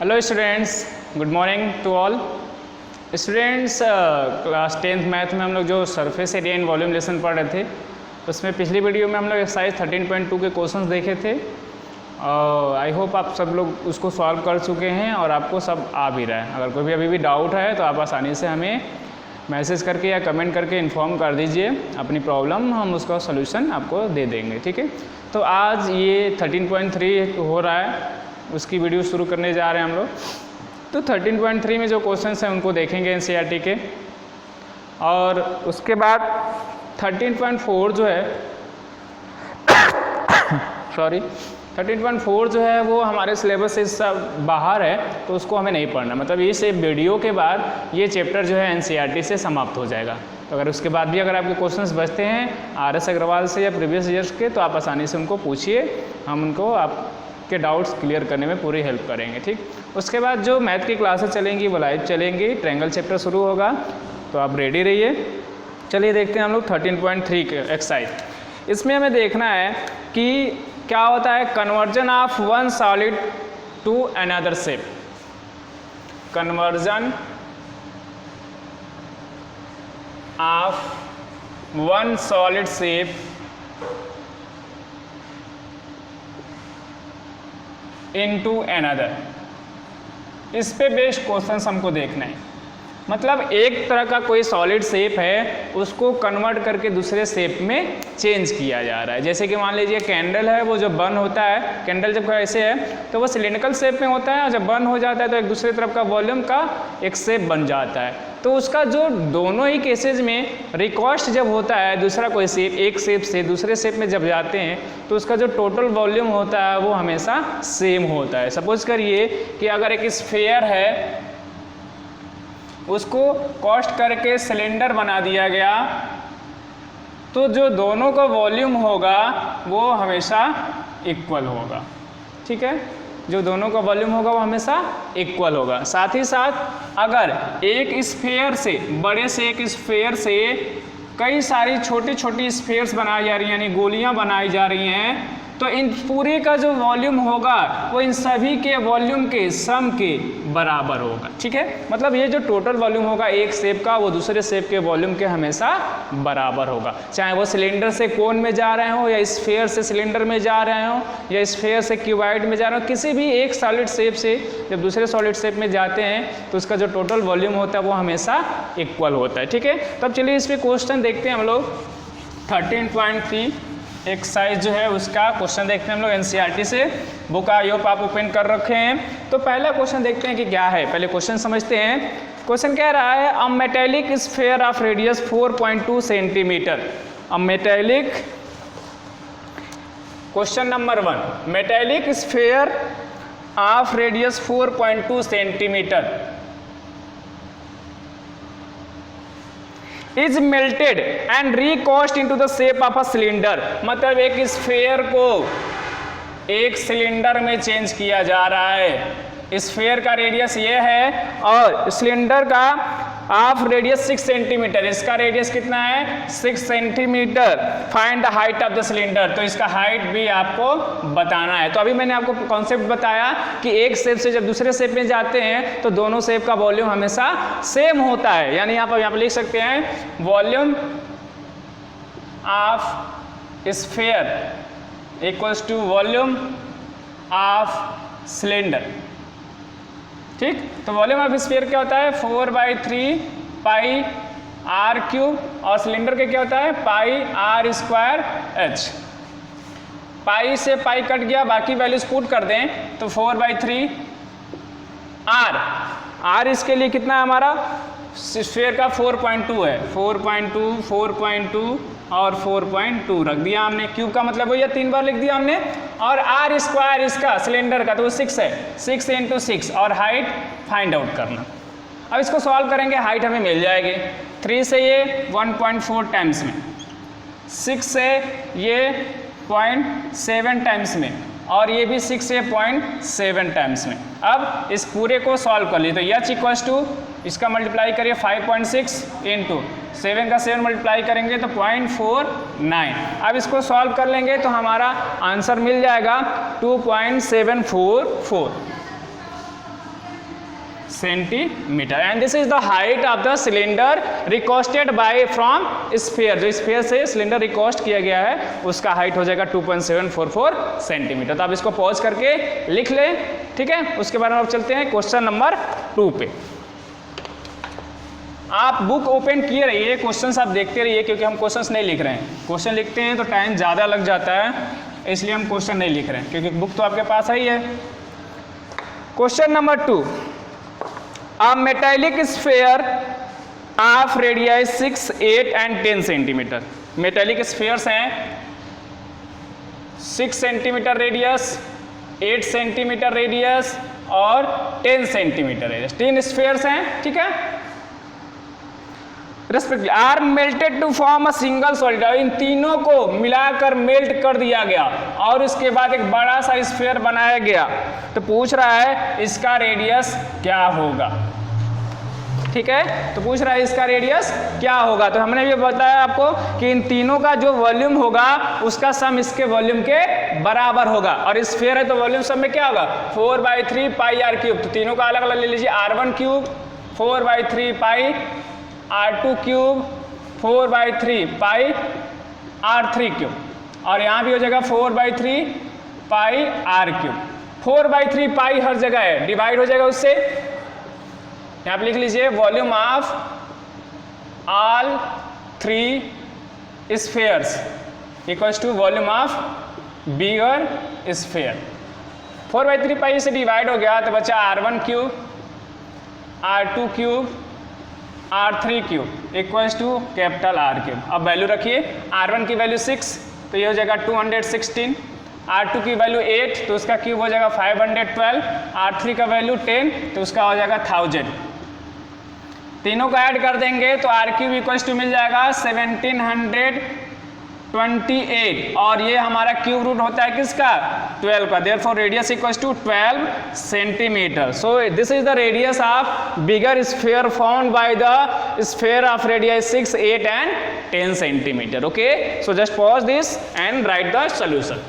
Hello students, good morning to all students. Class 10th math में हम लोग जो surface area in volume lesson पढ़ रहे थे, उसमें पिछली वीडियो में हम लोग एक्सरसाइज 13.2 के क्वेश्चंस देखे थे और आई होप आप सब लोग उसको सॉल्व कर चुके हैं और आपको सब आ भी रहा है। अगर कोई भी अभी भी डाउट है तो आप आसानी से हमें मैसेज करके या कमेंट करके इन्फॉर्म कर दीजिए अपनी प्रॉब्लम, हम उसका सोल्यूशन आपको दे देंगे। ठीक है, तो आज ये 13.3 हो रहा है, उसकी वीडियो शुरू करने जा रहे हैं हम लोग। तो 13.3 में जो क्वेश्चंस हैं उनको देखेंगे एनसीईआरटी के, और उसके बाद 13.4 जो है 13.4 जो है वो हमारे सिलेबस से सब बाहर है, तो उसको हमें नहीं पढ़ना। मतलब इस वीडियो के बाद ये चैप्टर जो है एनसीईआरटी से समाप्त हो जाएगा। तो अगर उसके बाद भी अगर आपके क्वेश्चंस बचते हैं आर.एस. अग्रवाल से या प्रीवियस ईयर्स के, तो आप आसानी से उनको पूछिए, हम उनको आपके डाउट्स क्लियर करने में पूरी हेल्प करेंगे। ठीक, उसके बाद जो मैथ की क्लासेस चलेंगी वो लाइव चलेंगी, ट्रायंगल चैप्टर शुरू होगा, तो आप रेडी रहिए। चलिए देखते हैं हम लोग 13.3 के एक्सरसाइज। इसमें हमें देखना है कि क्या होता है conversion of one solid to another shape. Conversion of one solid shape into another, इस पे बेस्ड क्वेश्चंस हमको देखना है। मतलब एक तरह का कोई सॉलिड शेप है, उसको कन्वर्ट करके दूसरे शेप में चेंज किया जा रहा है। जैसे कि मान लीजिए कैंडल है, वो जब बर्न होता है, कैंडल जब ऐसे है तो वो सिलिंड्रिकल शेप में होता है, और जब बर्न हो जाता है तो एक दूसरे तरफ का वॉल्यूम का एक शेप बन जाता है। तो उसका जो दोनों ही केसेज में रिकॉस्ट जब होता है दूसरा कोई शेप, एक शेप से दूसरे शेप में जब जाते हैं, तो उसका जो टोटल वॉल्यूम होता है वो हमेशा सेम होता है। सपोज करिए कि अगर एक स्फीयर है, उसको कॉस्ट करके सिलेंडर बना दिया गया, तो जो दोनों का वॉल्यूम होगा वो हमेशा इक्वल होगा। ठीक है, जो दोनों का वॉल्यूम होगा वो हमेशा इक्वल होगा। साथ ही साथ अगर एक स्फीयर से, बड़े से एक स्फीयर से कई सारी छोटी छोटी स्फीयर्स बनाई जा रही हैं, यानी गोलियां बनाई जा रही हैं, तो इन पूरे का जो वॉल्यूम होगा वो इन सभी के वॉल्यूम के सम के बराबर होगा। ठीक है, मतलब ये जो टोटल वॉल्यूम होगा एक शेप का, वो दूसरे शेप के वॉल्यूम के हमेशा बराबर होगा। चाहे वो सिलेंडर से कोन में जा रहे हो, या स्फीयर से सिलेंडर में जा रहे हो, या स्फीयर से क्यूबॉइड में जा रहे हो, किसी भी एक सॉलिड शेप से जब दूसरे सॉलिड शेप में जाते हैं तो उसका जो टोटल वॉल्यूम होता है वो हमेशा इक्वल होता है। ठीक है, तब चलिए इस पर क्वेश्चन देखते हैं हम लोग। 13.3 एक्सरसाइज जो है उसका क्वेश्चन देखते हैं हम लोग एनसीईआरटी से। बुक आई होप आप ओपन कर रखे हैं। तो पहला क्वेश्चन देखते हैं कि क्या है, पहले क्वेश्चन समझते हैं। क्वेश्चन कह रहा है a metallic sphere of radius 4.2 centimetre. A metallic, question number 1, metallic sphere of radius 4.2 centimetre is melted and recast into the shape of a cylinder. मतलब एक स्फीयर को एक सिलेंडर में चेंज किया जा रहा है। स्फीयर का रेडियस ये है और सिलेंडर का ऑफ रेडियस 6 सेंटीमीटर, इसका रेडियस कितना है 6 centimetre. Find the height of the cylinder, तो इसका हाइट भी आपको बताना है। तो अभी मैंने आपको कॉन्सेप्ट बताया कि एक शेप से जब दूसरे शेप में जाते हैं तो दोनों शेप का वॉल्यूम हमेशा सेम होता है। यानी यहाँ पर लिख सकते हैं volume of sphere equals to volume of cylinder. ठीक, तो वॉल्यूम ऑफ स्फीयर क्या होता है 4/3 पाई आर क्यूब, और सिलेंडर के क्या होता है pi are square h. Pi से पाई कट गया, बाकी वैल्यूज पुट कर दें तो 4/3 आर इसके लिए कितना है हमारा स्फीयर का 4.2 है, 4.2 और 4.2 रख दिया हमने। क्यूब का मतलब वही है, 3 बार लिख दिया हमने। और आर स्क्वायर इसका सिलेंडर का तो वो 6 है, 6 × 6, और हाइट फाइंड आउट करना। अब इसको सॉल्व करेंगे, हाइट हमें मिल जाएगी। 3 से ये 1.4 टाइम्स में, 6 से ये 0.7 टाइम्स में, और ये भी 6 से 0.7 टाइम्स में। अब इस पूरे को सॉल्व कर लिए तो एच इक्वल्स टू इसका मल्टीप्लाई करिए 5.6 इंटू 7 का 7 मल्टीप्लाई करेंगे तो 0.49। अब इसको सॉल्व कर लेंगे तो हमारा आंसर मिल जाएगा 2.744। Centimetre. And this is the height of the cylinder recasted by from sphere, जो स्फीयर से सिलेंडर रिकोस्ट किया गया है उसका हाइट हो जाएगा 2.744 सेंटीमीटर। तो आप इसको पॉज करके लिख लें, ठीक है। उसके बाद हम चलते हैं क्वेश्चन नंबर 2 पे। आप बुक ओपन किए रहिए, क्वेश्चंस आप देखते रहिए, क्योंकि हम क्वेश्चंस नहीं लिख रहे हैं। क्वेश्चन लिखते हैं तो टाइम ज़्यादा लग जाता है, इसलिए हम क्वेश्चन नहीं लिख रहे हैं, क्योंकि बुक तो आपके पास ही है। Question number 2, a metallic sphere of radius 6, 8 and 10 centimetre. Metallic spheres हैं 6 सेंटीमीटर रेडियस, 8 सेंटीमीटर रेडियस और 10 सेंटीमीटर रेडियस। 3 स्फीयर्स हैं, ठीक है। Respectively are melted to form a single solid. इन तीनों को मिलाकर मेल्ट कर दिया गया और उसके बाद एक बड़ा सा स्फीयर बनाया गया। तो पूछ रहा है इसका रेडियस क्या होगा, ठीक है। तो पूछ रहा है इसका रेडियस क्या होगा। तो हमने ये बताया आपको कि इन तीनों का जो वॉल्यूम होगा उसका सम इसके वॉल्यूम के बराबर होगा। और स्फीयर है तो वॉल्यूम सम में क्या होगा 4/3 पाई आर क्यूब। तो तीनों का अलग अलग ले लीजिए, R1 क्यूब 4/3 पाई R2 क्यूब 4/3 पाई R3 क्यूब, और यहाँ भी हो जाएगा 4/3 पाई R क्यूब। 4/3 पाई हर जगह है, डिवाइड हो जाएगा उससे। यहाँ पे लिख लीजिए volume of all 3 spheres equals to volume of bigger sphere. 4/3 pi से डिवाइड हो गया तो बचा R1 cube, R2 cube, R3 cube equals to capital R cube. अब वैल्यू रखिए, R1 की वैल्यू 6 तो ये हो जाएगा 216, R2 की वैल्यू 8 तो उसका क्यूब हो जाएगा 512, R3 का वैल्यू 10 तो उसका हो जाएगा 1000। तीनों को ऐड कर देंगे तो R क्यूब इक्वल्स टू मिल जाएगा 1728, और ये हमारा क्यूब रूट होता है किसका 12 का। Therefore radius equals to 12 centimetre. So this is the radius of bigger sphere found by the sphere of radius 6, 8 and 10 centimetre. Okay, so just pause this and write the solution.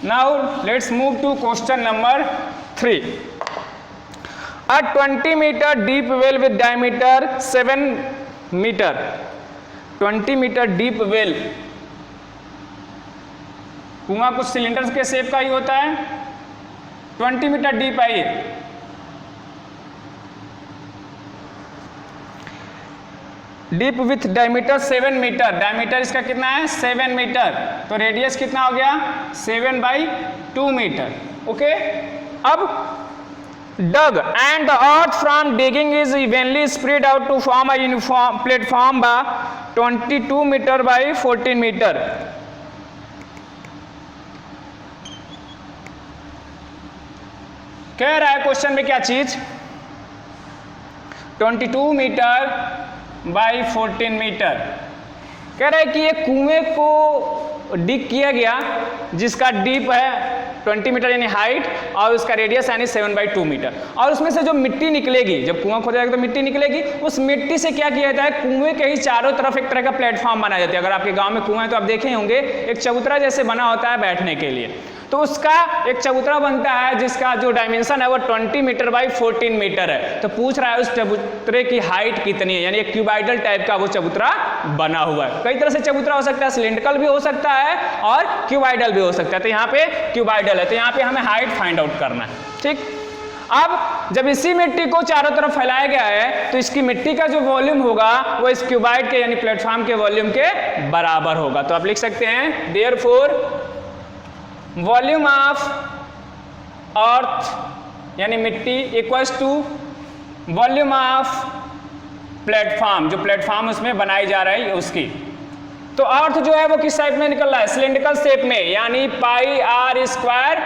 Now let's move to question number 3. A 20 meter deep well with diameter 7 meter, 20 meter deep well, कुआं कुछ cylinder के shape का ही होता है, 20 metre deep है ये। Deep with diameter 7 metre, diameter इसका कितना है 7 मीटर, तो रेडियस कितना हो गया 7/2 मीटर। ओके, अब dug and the earth from digging is evenly spread out to form a uniform platform by 22 meter by 14 meter. कह रहा है क्वेश्चन में क्या चीज 22 मीटर बाई 14 मीटर। कह रहा है कि ये कुएं को डिग किया गया जिसका डीप है 20 मीटर यानी हाइट, और उसका रेडियस यानी 7/2 मीटर, और उसमें से जो मिट्टी निकलेगी, जब कुआं खोदा जाएगा तो मिट्टी निकलेगी, उस मिट्टी से क्या किया जाता है कुएं के ही चारों तरफ एक तरह का प्लेटफॉर्म बनाया जाता है। अगर आपके गांव में कुआं है तो आप देखे होंगे एक चबूतरा जैसे बना होता है बैठने के लिए, तो उसका एक चबूतरा बनता है जिसका जो डायमेंशन है वो 20 मीटर बाई 14 मीटर है। तो पूछ रहा है उस चबूतरे की हाइट कितनी है, यानी एक क्यूबाइडल टाइप का वो चबूतरा बना हुआ है। कई तरह से चबूतरा हो सकता है, सिलिंड्रिकल भी हो सकता है और क्यूबाइडल भी हो सकता है। तो यहाँ पे क्यूबाइडल है, तो यहाँ पे हमें हाइट फाइंड आउट करना है। ठीक, अब जब इसी मिट्टी को चारों तरफ फैलाया गया है तो इसकी मिट्टी का जो वॉल्यूम होगा वो इस क्यूबाइड के यानी प्लेटफॉर्म के वॉल्यूम के बराबर होगा। तो आप लिख सकते हैं देयरफॉर वॉल्यूम ऑफ अर्थ यानी मिट्टी equals to volume of platform, जो प्लेटफॉर्म उसमें बनाई जा रही है उसकी। तो अर्थ जो है वो किस टाइप में निकल रहा है सिलिंड्रिकल शेप में, यानी पाई आर स्क्वायर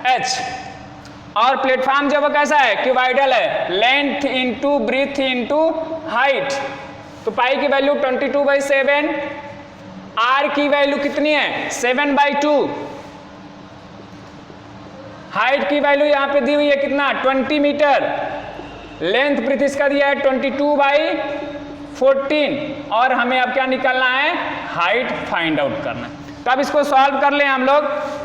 एच, और प्लेटफॉर्म जो वो कैसा है क्यूबाइडल है, length into breadth into height. तो पाई की वैल्यू 22/7, आर की वैल्यू कितनी है 7/2, हाइट की वैल्यू यहां पे दी हुई है कितना 20 मीटर, लेंथ ब्रीथ इसका दिया है 22/14, और हमें अब क्या निकालना है हाइट फाइंड आउट करना है। तो अब इसको सॉल्व कर लें हम लोग,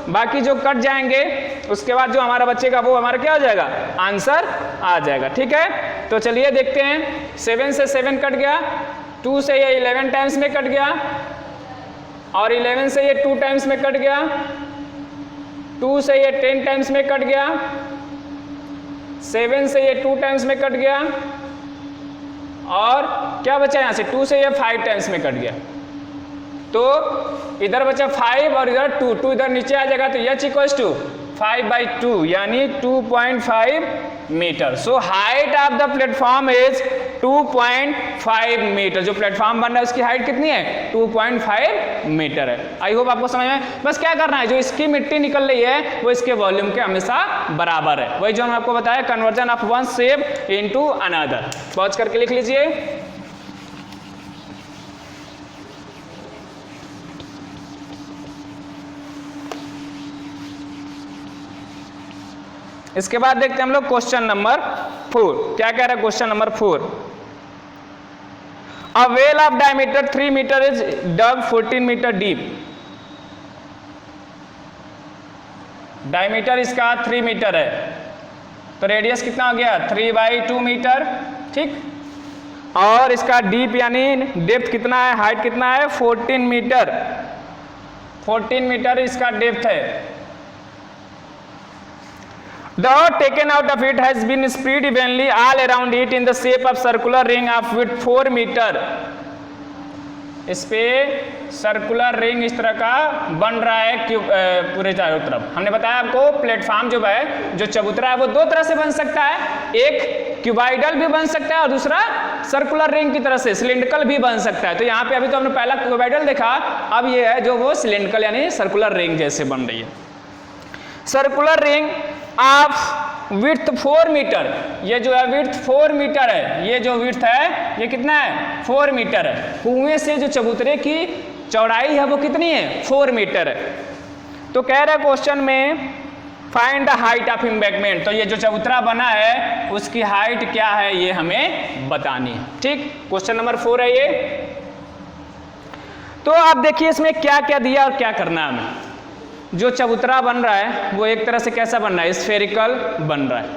बाकी जो कट जाएंगे उसके बाद जो हमारा बचेगा वो हमारा क्या हो जाएगा, आंसर आ जाएगा। ठीक है, तो चलिए देखते हैं। 7 से 7 कट गया, 2 से ये 11 टाइम्स में कट गया, और 11 से ये 2 टाइम्स में कट गया, 2 से ये 10 टाइम्स में कट गया, 7 से ये 2 टाइम्स में कट गया, और क्या बचा यहाँ से, 2 से ये 5 टाइम्स में कट गया। तो इधर बचा 5 और इधर 2, 2 इधर नीचे आ जाएगा, तो h इक्वल्स टू 5/2 यानी 2.5 metre. So height of the platform is 2.5 metre. जो प्लेटफॉर्म बन रहा है उसकी हाइट कितनी है, 2.5 मीटर है। आई होप आपको समझ में, बस क्या करना है, जो इसकी मिट्टी निकल रही है वो इसके वॉल्यूम के हमेशा बराबर है। वही जो हम आपको बताया, conversion of one shape into another. Pause करके लिख लीजिए। इसके बाद देखते हैं हम लोग क्वेश्चन नंबर 4। क्या कह रहा है question number 4? A well of diameter 3 metre is dug 14 metre deep. Diameter इसका 3 मीटर है, तो रेडियस कितना हो गया, 3/2 मीटर। ठीक, और इसका डीप यानी डेप्थ कितना है, हाइट कितना है, 14 मीटर। 14 मीटर इसका डेप्थ है। The earth taken out of it has been spread evenly all around it in the shape of circular ring of width 4 metre. इस पे सर्कुलर रिंग इस तरह का बन रहा है पूरे चारों तरफ। हमने बताया आपको प्लेटफॉर्म जो है, जो चबूतरा है, वो 2 तरह से बन सकता है, एक क्यूबाइडल भी बन सकता है और दूसरा सर्कुलर रिंग की तरह से सिलिंड्रिकल भी बन सकता है। तो यहाँ पे अभी तो हमने पहला क्यूबाइडल देखा, अब ये है जो वो सिलिंड्रिकल यानी सर्कुलर रिंग जैसे बन रही है। Circular ring of width 4 metre, ये जो है विड्थ 4 मीटर है, ये जो विड्थ है ये कितना है, 4 मीटर है। कुएं से जो चबूतरे की चौड़ाई है वो कितनी है, 4 मीटर है। तो कह रहा है क्वेश्चन में find the height of embankment. तो ये जो चबूतरा बना है उसकी हाइट क्या है ये हमें बतानी है। ठीक, क्वेश्चन नंबर 4 है ये। तो आप देखिए इसमें क्या क्या दिया और क्या करना है हमें। जो चबूतरा बन रहा है वो एक तरह से कैसा बन रहा है, स्फेरिकल बन रहा है,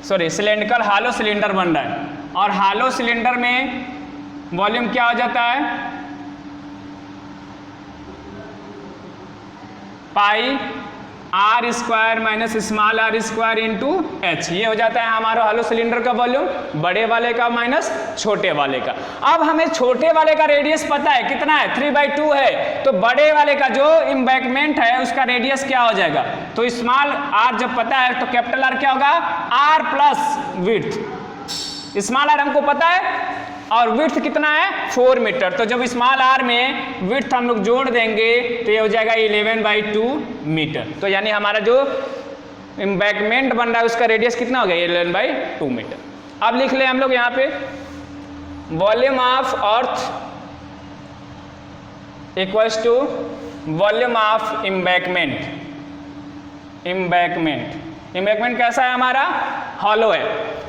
सॉरी सिलेंड्रिकल हालो सिलेंडर बन रहा है। और हालो सिलेंडर में वॉल्यूम क्या हो जाता है, pi are square minus small r square into H. ये हो जाता है हमारा हालो सिलेंडर का वॉल्यूम, बड़े वाले का माइनस छोटे वाले का। अब हमें छोटे वाले का रेडियस पता है कितना है, 3/2 है। तो बड़े वाले का जो एम्बैंकमेंट है उसका रेडियस क्या हो जाएगा, तो स्मॉल आर जब पता है तो कैपिटल आर क्या होगा, r plus width. Small r हमको पता है और विड्थ कितना है, 4 मीटर। तो जब स्मॉल आर में विड्थ हम लोग जोड़ देंगे तो ये हो जाएगा 11/2 मीटर। तो यानी हमारा जो एम्बैंकमेंट बन रहा है उसका रेडियस कितना हो गया, 11/2 मीटर। अब लिख ले हम लोग यहाँ पे volume of earth equals to volume of embankment. Embankment कैसा है हमारा, हॉलो है।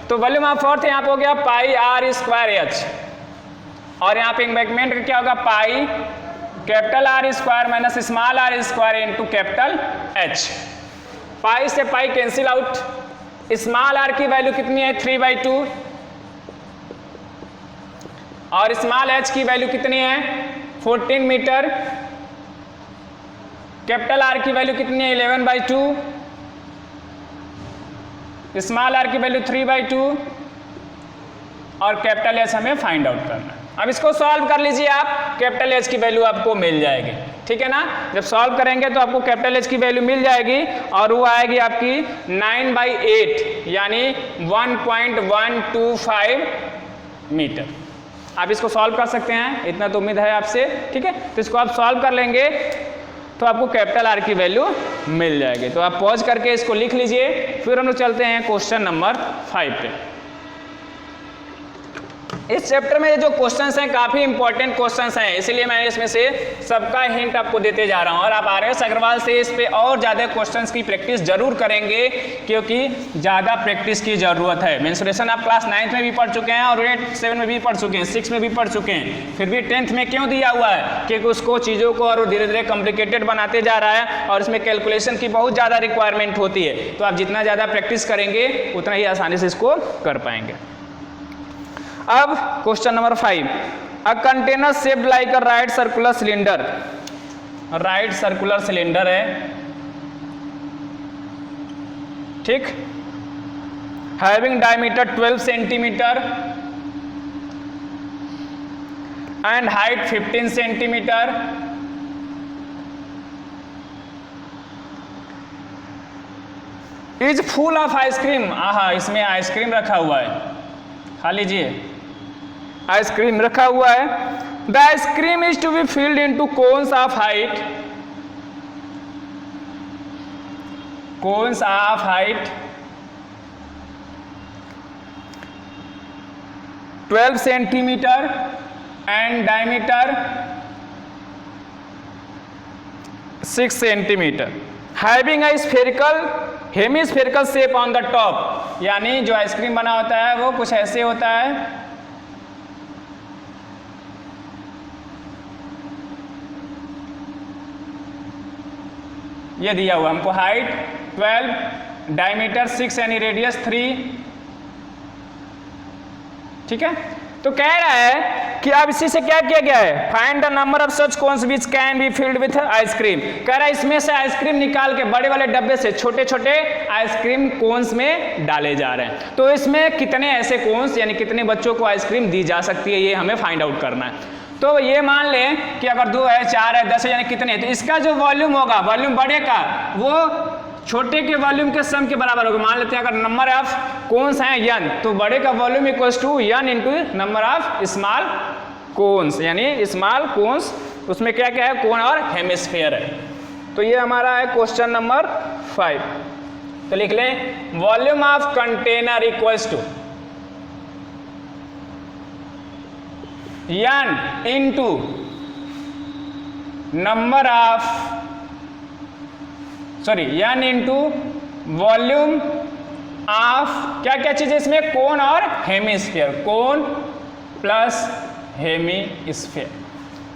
तो वॉल्यूम ऑफ अर्थ यहाँ पे हो गया पाई आर स्क्वायर एच, और यहाँ पे एम्बैंकमेंट का क्या होगा, pi capital R square minus small r square into capital H. Pi से pi cancel out, small r की वैल्यू कितनी है, 3/2, और स्मॉल एच की वैल्यू कितनी है, 14 मीटर। कैपिटल आर की वैल्यू कितनी है, 11/2, स्मॉल आर की वैल्यू 3/2, और कैपिटल एच हमें फाइंड आउट करना है। अब इसको सॉल्व कर लीजिए आप, कैपिटल एच की वैल्यू आपको मिल जाएगी। ठीक है ना, जब सॉल्व करेंगे तो आपको कैपिटल एच की वैल्यू मिल जाएगी और वो आएगी आपकी 9/8 यानी 1.125 मीटर। आप इसको सॉल्व कर सकते हैं, इतना तो उम्मीद है आपसे। ठीक है, तो इसको आप सॉल्व कर लेंगे तो आपको कैपिटल आर की वैल्यू मिल जाएगी। तो आप पॉज करके इसको लिख लीजिए, फिर हम लोग चलते हैं क्वेश्चन नंबर 5 पे। इस चैप्टर में जो क्वेश्चंस हैं काफ़ी इंपॉर्टेंट क्वेश्चंस हैं, इसलिए मैं इसमें से सबका हिंट आपको देते जा रहा हूं। और आप RS अग्रवाल से इस पे और ज़्यादा क्वेश्चंस की प्रैक्टिस जरूर करेंगे, क्योंकि ज़्यादा प्रैक्टिस की ज़रूरत है। मेंसुरेशन आप क्लास 9th में भी पढ़ चुके हैं और ग्रेड 7 में भी पढ़ चुके हैं, 6 में भी पढ़ चुके हैं, फिर भी 10th में क्यों दिया हुआ है? क्योंकि उसको चीज़ों को और धीरे धीरे कॉम्प्लिकेटेड बनाते जा रहा है और इसमें कैलकुलेशन की बहुत ज़्यादा रिक्वायरमेंट होती है। तो आप जितना ज़्यादा प्रैक्टिस करेंगे उतना ही आसानी से इसको कर पाएंगे। अब question number 5, a container shaped like a right circular cylinder. Right circular cylinder है, ठीक, having diameter 12 centimetre and height 15 centimetre, is full of ice cream. आहा, इसमें आइसक्रीम रखा हुआ है, खा लीजिए। आइसक्रीम रखा हुआ है। The ice cream is to be filled into cones of height, cones of height 12 centimetre and diameter 6 centimetre, having a spherical hemispherical shape on the top. यानी जो आइसक्रीम बना होता है वो कुछ ऐसे होता है, ये दिया हुआ हमको, हाइट 12, डायमीटर 6 यानी रेडियस 3, ठीक है। तो कह रहा है कि अब इसी से क्या किया गया है, find the number of such cones which can be filled with ice cream. कह रहा है इसमें से आइसक्रीम निकाल के बड़े वाले डब्बे से छोटे छोटे आइसक्रीम कोन्स में डाले जा रहे हैं। तो इसमें कितने ऐसे कोन्स यानी कितने बच्चों को आइसक्रीम दी जा सकती है, ये हमें फाइंड आउट करना है। तो ये मान लें कि अगर 2 है, 4 है, 10 है, यानी कितने, तो इसका जो वॉल्यूम होगा, वॉल्यूम बड़े का वो छोटे के वॉल्यूम के सम के बराबर होगा। मान लेते हैं अगर नंबर ऑफ कोन्स हैं n, तो बड़े का volume equals to n into number of small cones, यानी स्मॉल कोन्स उसमें क्या क्या है, कोन और हेमिस्फीयर है। तो ये हमारा है क्वेश्चन नंबर 5। तो लिख लें, volume of container equals to n into number of n into volume of क्या क्या चीज है इसमें, कोन और हेमिस्फीयर, कोन प्लस हेमिस्फीयर।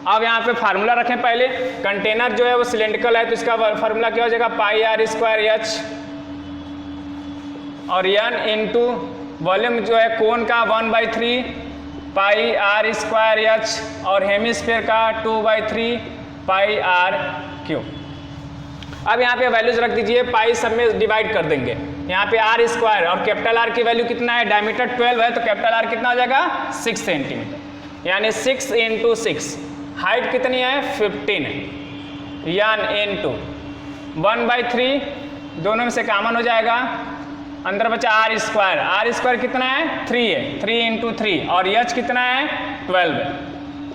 अब यहाँ पे फार्मूला रखें पहले, कंटेनर जो है वो सिलेंड्रिकल है तो इसका फार्मूला क्या हो जाएगा, पाई r स्क्वायर h, और n इंटू वॉल्यूम जो है कोन का 1/3 पाई r स्क्वायर h, और हेमिस्फीयर का 2/3 पाई r क्यूब। अब यहाँ पे वैल्यूज रख दीजिए, पाई सब में डिवाइड कर देंगे। यहाँ पे r स्क्वायर और कैपिटल R की वैल्यू कितना है, डायमीटर 12 है तो कैपिटल R कितना हो जाएगा 6 सेंटीमीटर, यानी 6 इंटू 6, हाइट कितनी है 15 है, n इंटू 1/3, दोनों में से कॉमन हो जाएगा, अंदर बचा r स्क्वायर कितना है 3 है, 3 इंटू 3, और h कितना है 12 है,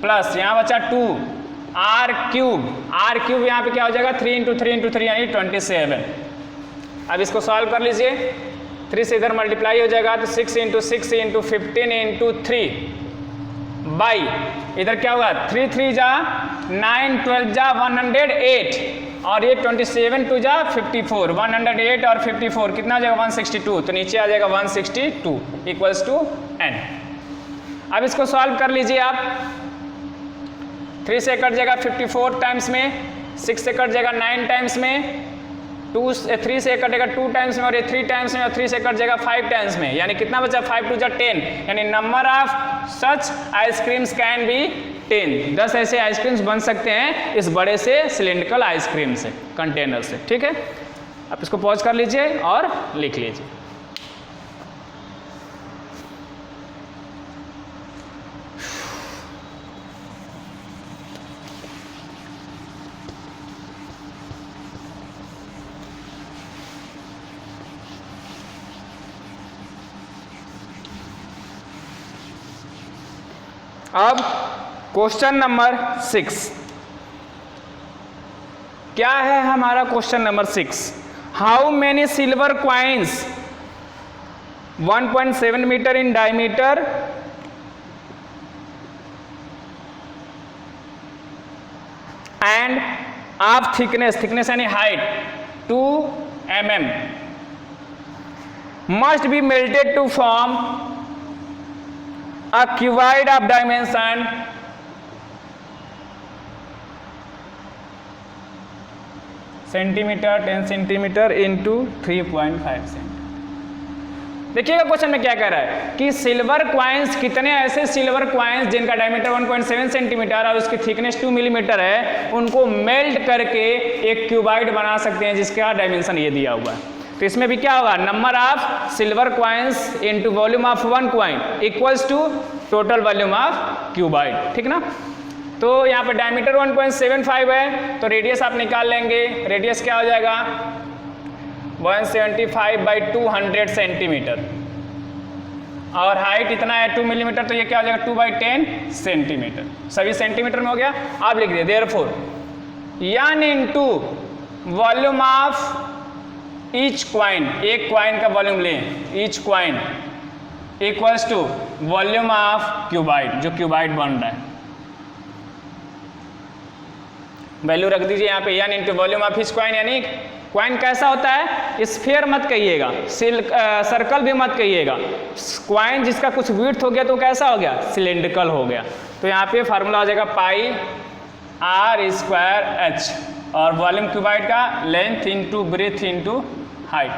प्लस यहाँ बचा 2 r क्यूब यहाँ पे क्या हो जाएगा 3 इंटू 3 इंटू 3 यानी 27। अब इसको सॉल्व कर लीजिए, 3 से इधर मल्टीप्लाई हो जाएगा तो 6 इंटू 6 इंटू 15 इंटू 3 बाई इधर क्या होगा 3 3 जा 9 12 जा 108, और ये 27 2 जा 54, 108 और 54 कितना हो जाएगा 162, तो नीचे आ जाएगा 162 इक्वल्स टू n। अब इसको सॉल्व कर लीजिए आप, 3 से कट जाएगा 54 टाइम्स में, 6 से कट जाएगा 9 टाइम्स में, 3 से कटेगा 2 टाइम्स में, और ये 3 टाइम्स में, और 3 से कट जाएगा 5 टाइम्स में, यानी कितना बचा 5 2 जा 10, यानी number of such ice creams can be 10। 10 ऐसे आइसक्रीम्स बन सकते हैं इस बड़े से सिलेंड्रिकल आइसक्रीम से, कंटेनर से, ठीक है। आप इसको पॉज कर लीजिए और लिख लीजिए। अब क्वेश्चन नंबर 6 क्या है हमारा question number 6, how many silver coins 1.7 metre in diameter and of thickness यानी height 2 mm must be melted to form a cuboid of dimension 10 centimetre into 3.5 cent. देखिएगा क्वेश्चन में क्या कह रहा है कि सिल्वर क्वाइंस, कितने ऐसे सिल्वर क्वाइंस जिनका डायमीटर 1.7 सेंटीमीटर और उसकी थिकनेस 2 मिलीमीटर है, उनको मेल्ट करके एक क्यूबाइड बना सकते हैं जिसका डायमेंशन ये दिया हुआ है। तो इसमें भी क्या होगा, number of silver coins into volume of one coin equals to total volume of cuboid, ठीक ना। तो यहाँ पे डायमीटर 1.75 है तो रेडियस आप निकाल लेंगे। रेडियस क्या हो जाएगा 175/200 सेंटीमीटर और हाइट इतना है 2 मिलीमीटर, तो ये क्या हो जाएगा 2/10 सेंटीमीटर। सभी सेंटीमीटर में हो गया। आप लिख दिए therefore n into volume of each coin, एक क्वाइन का वॉल्यूम लें, each coin equals to volume of cuboid, जो क्यूबाइड बन रहा है। वैल्यू रख दीजिए यहाँ पे n into volume of each coin, यानी क्वाइन कैसा होता है, स्फीयर मत कहिएगा, सर्कल भी मत कहिएगा। क्वाइन जिसका कुछ विड्थ हो गया तो कैसा हो गया, सिलेंड्रिकल हो गया। तो यहाँ पे फार्मूला हो जाएगा पाई r²h और वॉल्यूम क्यूबाइड का length into breadth into height.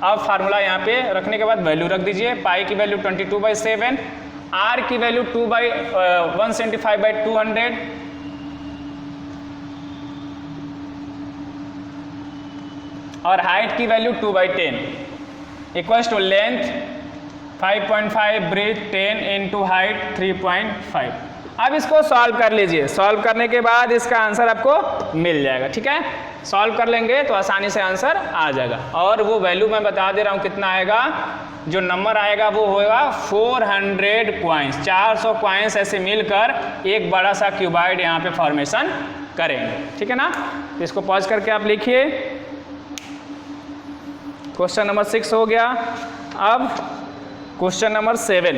अब फार्मूला यहाँ पे रखने के बाद वैल्यू रख दीजिए। पाई की वैल्यू 22/7, r की वैल्यू 175/200 और हाइट की value 2/10 equals to length 5.5, breadth 10 into height 3.5। अब इसको सॉल्व कर लीजिए। सॉल्व करने के बाद इसका आंसर आपको मिल जाएगा, ठीक है। सॉल्व कर लेंगे तो आसानी से आंसर आ जाएगा। और वो वैल्यू मैं बता दे रहा हूँ कितना आएगा, जो नंबर आएगा वो होगा 400 क्वाइंस। 400 क्वाइंस ऐसे मिलकर एक बड़ा सा क्यूबाइड यहाँ पे फॉर्मेशन करेंगे, ठीक है ना। तो इसको पॉज करके आप लिखिए। क्वेश्चन नंबर 6 हो गया। अब क्वेश्चन नंबर 7।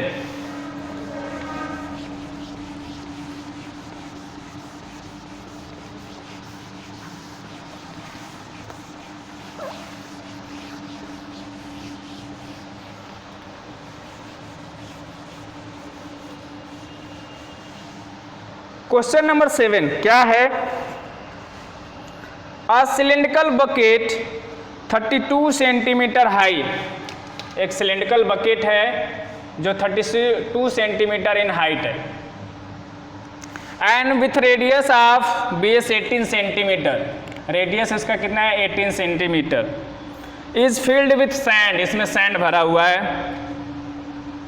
क्वेश्चन नंबर 7 क्या है, अ सिलिंड्रिकल बकेट 32 सेंटीमीटर हाई। एक सिलिंड्रिकल बकेट है जो 32 सेंटीमीटर इन हाइट है and with radius of base 18 centimetre. Radius इसका कितना है 18 centimetre. Is filled with sand, इसमें सैंड भरा हुआ है।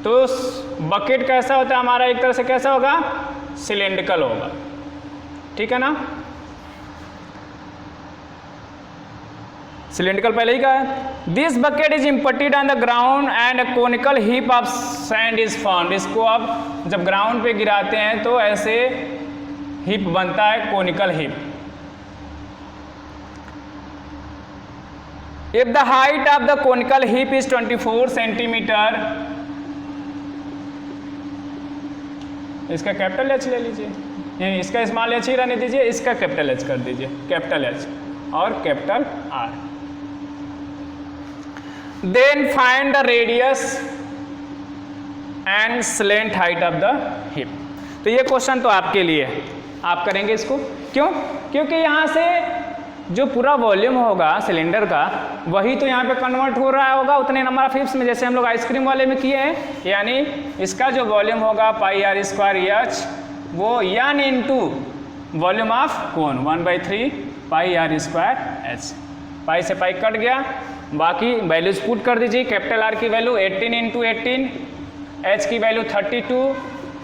तो बकेट कैसा होता है हमारा, एक तरह से कैसा होगा, सिलिंड्रिकल होगा, ठीक है ना। सिलिंड्रिकल पहले ही कहा है। This bucket is emptied on the ground and a conical heap of sand is found. इसको आप जब ग्राउंड पे गिराते हैं तो ऐसे हीप बनता है, conical heap. If the height of the conical heap is 24 centimetre, इसका कैपिटल एच ले लीजिए, इसका स्मॉल एच ही रहने दीजिए, इसका कैपिटल एच कर दीजिए, कैपिटल एच और capital r. Then find the radius and slant height of the heap. तो ये क्वेश्चन तो आपके लिए है, आप करेंगे इसको। क्यों? क्योंकि यहाँ से जो पूरा वॉल्यूम होगा सिलेंडर का वही तो यहाँ पे कन्वर्ट हो रहा होगा उतने नंबर ऑफ हिप्स में, जैसे हम लोग आइसक्रीम वाले में किए हैं। यानी इसका जो वॉल्यूम होगा पाई r²h, वो n into volume of cone 1/3 pi r²h। पाई से पाई कट गया, बाकी वैल्यूज पुट कर दीजिए। कैपिटल R की वैल्यू 18 इंटू 18, h की वैल्यू 32,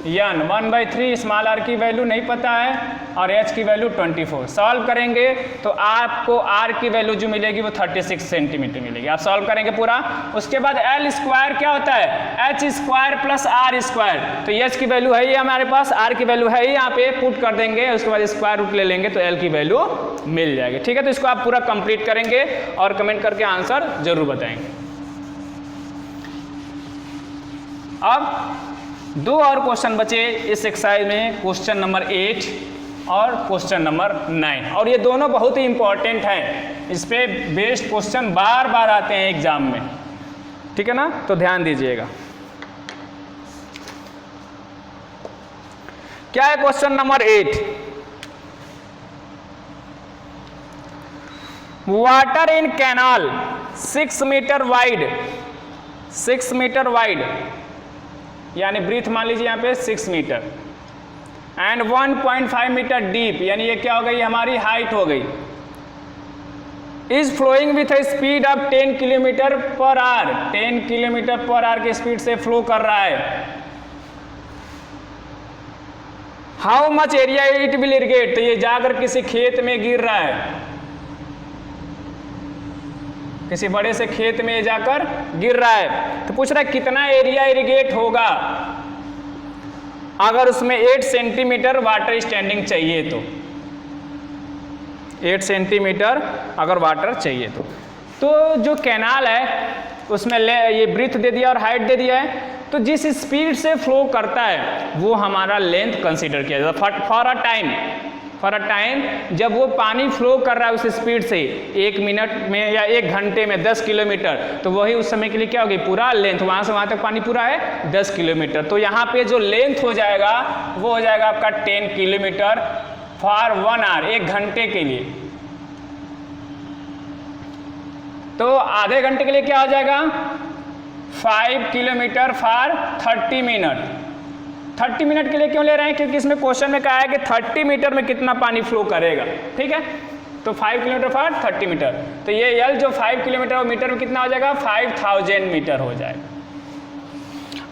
n 1/3, स्मॉल r की वैल्यू नहीं पता है और h की वैल्यू 24। सॉल्व करेंगे तो आपको r की वैल्यू जो मिलेगी वो 36 सेंटीमीटर मिलेगी। आप सॉल्व करेंगे पूरा। उसके बाद l² क्या होता है, h² प्लस r²। तो h की वैल्यू है ही हमारे पास, r की वैल्यू है ही, यहाँ पे पुट कर देंगे, उसके बाद स्क्वायर रूट ले लेंगे तो l की वैल्यू मिल जाएगी, ठीक है। तो इसको आप पूरा कंप्लीट करेंगे और कमेंट करके आंसर जरूर बताएंगे। अब 2 और क्वेश्चन बचे इस एक्सरसाइज में। क्वेश्चन नंबर 8 और क्वेश्चन नंबर 9। और ये दोनों बहुत ही इंपॉर्टेंट हैं, इस पे बेस्ड क्वेश्चन बार बार आते हैं एग्जाम में, ठीक है ना, तो ध्यान दीजिएगा। क्या है question number 8? Water in canal 6 metre wide, 6 metre wide यानी ब्रीथ मान लीजिए यहाँ पे 6 मीटर एंड 1.5 मीटर डीप, यानी ये क्या हो गई, हमारी हाइट हो गई, is flowing with a speed of 10 kilometre per hour, 10 kilometre per hour की स्पीड से फ्लो कर रहा है। How much area it will irrigate, तो ये जाकर किसी खेत में गिर रहा है, किसी बड़े से खेत में जाकर गिर रहा है, तो पूछ रहा है कितना एरिया इरिगेट होगा अगर उसमें 8 सेंटीमीटर वाटर स्टैंडिंग चाहिए तो, 8 सेंटीमीटर अगर वाटर चाहिए तो जो कैनाल है उसमें ये ब्रीथ दे दिया और हाइट दे दिया है, तो जिस स्पीड से फ्लो करता है वो हमारा लेंथ कंसीडर किया जाता है। फॉर अ टाइम जब वो पानी फ्लो कर रहा है उस स्पीड से 1 मिनट में या 1 घंटे में 10 किलोमीटर, तो वही उस समय के लिए क्या होगी, पूरा लेंथ, वहाँ से वहाँ तक पानी पूरा है 10 किलोमीटर, तो यहाँ पे जो लेंथ हो जाएगा वो हो जाएगा आपका 10 किलोमीटर फॉर 1 आवर, 1 घंटे के लिए। तो आधे घंटे के लिए क्या हो जाएगा, 5 किलोमीटर फॉर 30 मिनट। 30 मिनट के लिए क्यों ले रहे हैं, क्योंकि इसमें क्वेश्चन में कहा है कि 30 मीटर में कितना पानी फ्लो करेगा, ठीक है, तो 5 किलोमीटर फॉर 30 मीटर, तो ये यल जो 5 किलोमीटर और मीटर में कितना हो जाएगा, 5000 मीटर हो जाएगा।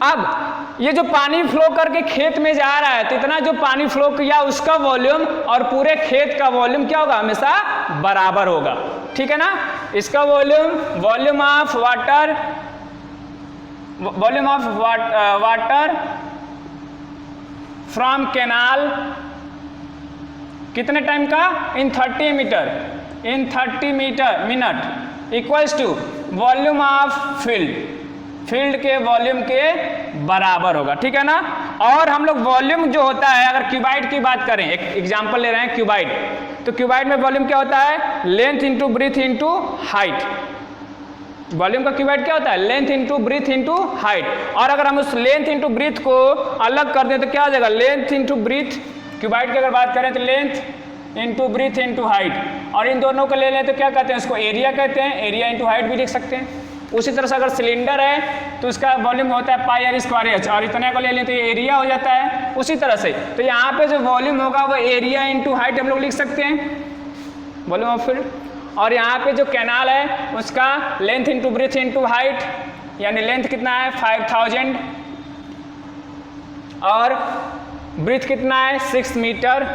अब ये जो पानी फ्लो करके खेत में जा रहा है, तो इतना जो पानी फ्लो किया उसका वॉल्यूम और पूरे खेत का वॉल्यूम क्या होगा, हमेशा बराबर होगा, ठीक है ना। इसका volume of water from canal कितने टाइम का, in 30 minute equals to volume of field के वॉल्यूम के बराबर होगा, ठीक है ना। और हम लोग वॉल्यूम जो होता है, अगर क्यूबाइड की बात करें, एक एग्जांपल ले रहे हैं क्यूबाइड, तो क्यूबाइड में वॉल्यूम क्या होता है, length into breadth into height. Volume का क्यूबाइड क्या होता है, length into breadth into height. और अगर हम उस लेंथ इंटू ब्रीथ को अलग कर दें तो क्या हो जाएगा, लेंथ इंटू ब्रीथ, क्यूबाइड की अगर बात करें तो length into breadth into height, और इन दोनों को ले लें तो क्या कहते हैं, उसको एरिया कहते हैं, एरिया इंटू हाइट भी लिख सकते हैं। उसी तरह से अगर सिलेंडर है तो उसका वॉल्यूम होता है पाई आर स्क्वायर एच, और इतने को ले लें तो ये एरिया हो जाता है। उसी तरह से तो यहाँ पे जो वॉल्यूम होगा वो एरिया इंटू हाइट हम लोग लिख सकते हैं, वॉल्यूम ऑफ फील्ड। और यहाँ पे जो कैनाल है उसका length into breadth into height, यानी लेंथ कितना है 5000 और ब्रीथ कितना है 6 मीटर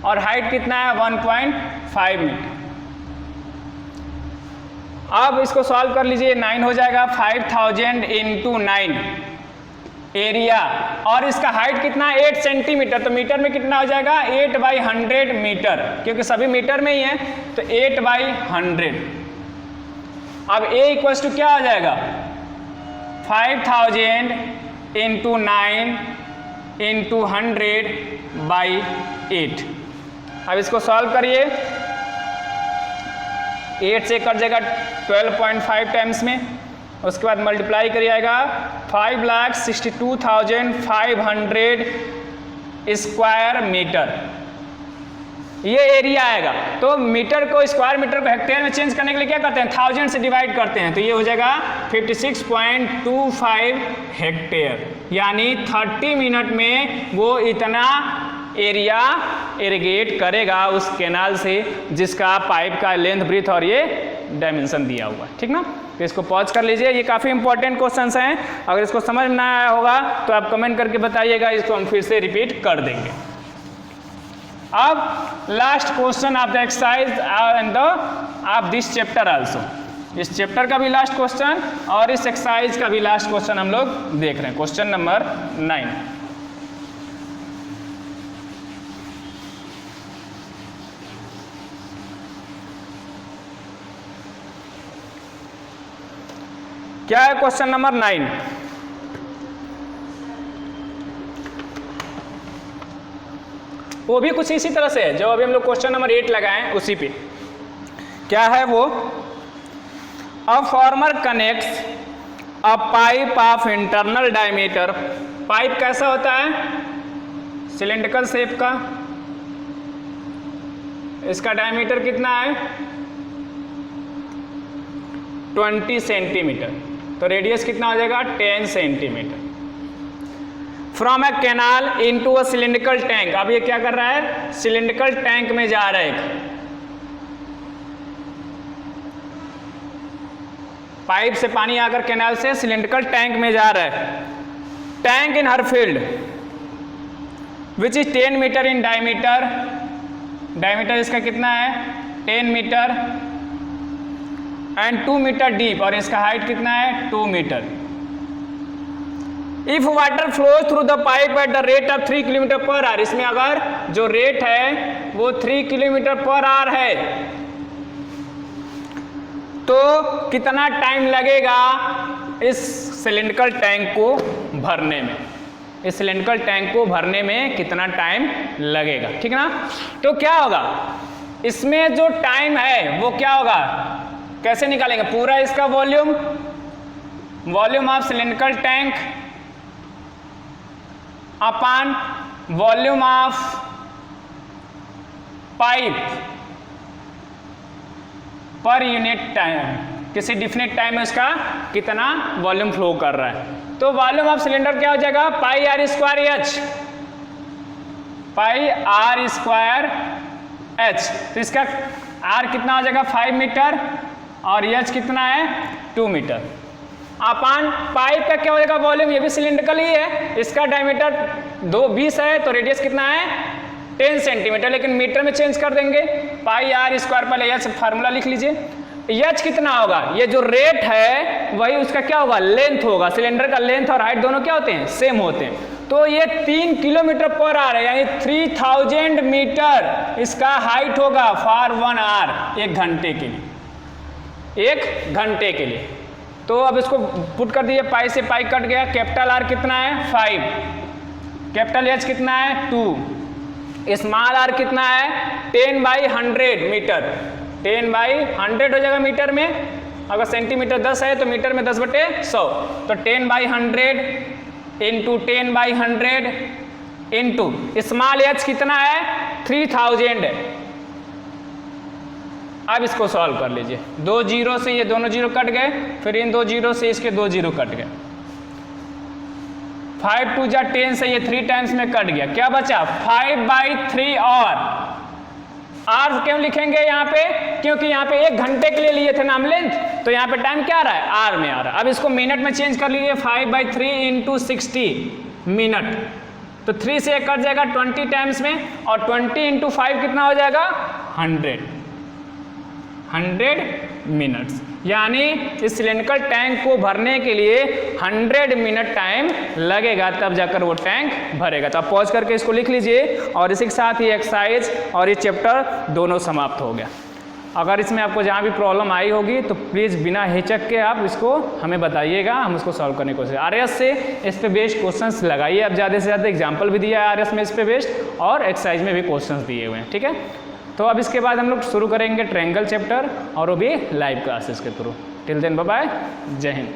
और हाइट कितना है 1.5 मीटर। अब इसको सॉल्व कर लीजिए, 9 हो जाएगा, 5000 इंटू 9 एरिया, और इसका हाइट कितना है 8 सेंटीमीटर, तो मीटर में कितना हो जाएगा 8/100 मीटर, क्योंकि सभी मीटर में ही है, तो 8/100। अब A इक्वल्स टू क्या हो जाएगा, 5000 इंटू 9 इंटू 100/8। अब इसको सॉल्व करिए, 8 से कट जाएगा 12.5 टाइम्स में, उसके बाद मल्टीप्लाई करिएगा 5,62,500 स्क्वायर मीटर, ये एरिया आएगा। तो मीटर को स्क्वायर मीटर को हेक्टेयर में चेंज करने के लिए क्या करते हैं, 1000 से डिवाइड करते हैं, तो ये हो जाएगा 56.25 हेक्टेयर, यानी 30 मिनट में वो इतना एरिया इरिगेट करेगा उस कैनाल से जिसका पाइप का लेंथ ब्रीथ और ये डायमेंशन दिया हुआ है, ठीक ना। तो इसको पॉज कर लीजिए, ये काफ़ी इंपॉर्टेंट क्वेश्चंस हैं, अगर इसको समझ में ना आया होगा तो आप कमेंट करके बताइएगा, इसको हम फिर से रिपीट कर देंगे। अब last question of the exercise and the of this chapter also, इस चैप्टर का भी लास्ट क्वेश्चन और इस एक्सरसाइज का भी लास्ट क्वेश्चन हम लोग देख रहे हैं, क्वेश्चन नंबर 9। क्या है क्वेश्चन नंबर 9, वो भी कुछ इसी तरह से है जो अभी हम लोग क्वेश्चन नंबर 8 लगाए उसी पे। क्या है वो? A farmer connects a pipe of internal diameter. Pipe कैसा होता है? सिलेंड्रिकल शेप का। इसका डायमीटर कितना है? 20 सेंटीमीटर। तो रेडियस कितना हो जाएगा? 10 centimetre. From A canal into a cylindrical tank. अब ये क्या कर रहा है? सिलिंड्रिकल टैंक में जा रहा है। पाइप से पानी आकर कैनाल से सिलिंड्रिकल टैंक में जा रहा है। Tank in her field which is 10 metre in diameter. Diameter इसका कितना है? 10 मीटर एंड 2 मीटर डीप, और इसका हाइट कितना है? 2 metre. If water flows through the pipe at the rate of 3 kilometre per hour. इसमें अगर जो रेट है वो 3 किलोमीटर पर आवर है तो कितना टाइम लगेगा इस सिलिंड्रिकल टैंक को भरने में? इस सिलिंड्रिकल टैंक को भरने में कितना टाइम लगेगा? ठीक है ना? तो क्या होगा इसमें जो टाइम है वो क्या होगा? कैसे निकालेंगे? पूरा इसका volume, volume of cylindrical tank upon volume of pipe per unit time. किसी डिफिनिट टाइम में उसका कितना वॉल्यूम फ्लो कर रहा है। तो वॉल्यूम ऑफ सिलेंडर क्या हो जाएगा? Pi are square h. Pi are square h. तो इसका आर कितना हो जाएगा? 5 मीटर और एच कितना है? 2 मीटर। अपान पाइप का क्या हो जाएगा? वॉल्यूम। ये भी सिलिंड्रिकल ही है। इसका डायमीटर 20 है तो रेडियस कितना है? 10 सेंटीमीटर, लेकिन मीटर में चेंज कर देंगे। पाई आर स्क्वायर, पहले एच फार्मूला लिख लीजिए। एच कितना होगा? ये जो रेट है वही उसका क्या होगा? लेंथ होगा। सिलेंडर का लेंथ और हाइट दोनों क्या होते हैं? सेम होते हैं। तो ये 3 किलोमीटर पर आवर है, यानी 3000 मीटर इसका हाइट होगा फॉर 1 आवर, 1 घंटे के लिए। 1 घंटे के लिए। तो अब इसको पुट कर दीजिए। पाई से पाई कट गया। कैपिटल आर कितना है? 5। कैपिटल एच कितना है? 2। स्मॉल आर कितना है? 10/100 मीटर। 10/100 हो जाएगा मीटर में। अगर सेंटीमीटर 10 है तो मीटर में 10/100। तो 10/100 इंटू 10/100 इंटू स्मॉल एच कितना है? 3000 है। अब इसको सॉल्व कर लीजिए। 2 जीरो से ये दोनों जीरो कट गए, फिर इन 2 जीरो से इसके 2 जीरो कट गए। 5 2 जा 10 से ये 3 टाइम्स में कट गया। क्या बचा? 5/3। और आर क्यों लिखेंगे यहाँ पे? क्योंकि यहाँ पे 1 घंटे के लिए लिए थे नाम लेंथ, तो यहाँ पे टाइम क्या आ रहा है? आर में आ रहा है। अब इसको मिनट में चेंज कर लीजिए। 5/3 इंटू 60 मिनट। तो 3 से कट जाएगा 20 टाइम्स में, और 20 इंटू 5 कितना हो जाएगा? 100 मिनट्स। यानी इस सिलिंड्रिकल टैंक को भरने के लिए 100 मिनट टाइम लगेगा, तब जाकर वो टैंक भरेगा। तो आप पॉज करके इसको लिख लीजिए, और इसी के साथ ही एक्सरसाइज और ये चैप्टर दोनों समाप्त हो गया। अगर इसमें आपको जहाँ भी प्रॉब्लम आई होगी तो प्लीज़ बिना हिचक के आप इसको हमें बताइएगा, हम उसको सॉल्व करने की कोशिश। आरएस से इस पे बेस्ड क्वेश्चंस लगाइए। अब ज़्यादा से ज़्यादा एग्जाम्पल भी दिया है आरएस में इस पे बेस्ड, और एक्सरसाइज में भी क्वेश्चंस दिए हुए हैं। ठीक है, तो अब इसके बाद हम लोग शुरू करेंगे ट्रायंगल चैप्टर, और वो भी लाइव क्लासेस के थ्रू। टिल देन बाय बाय, जय हिंद।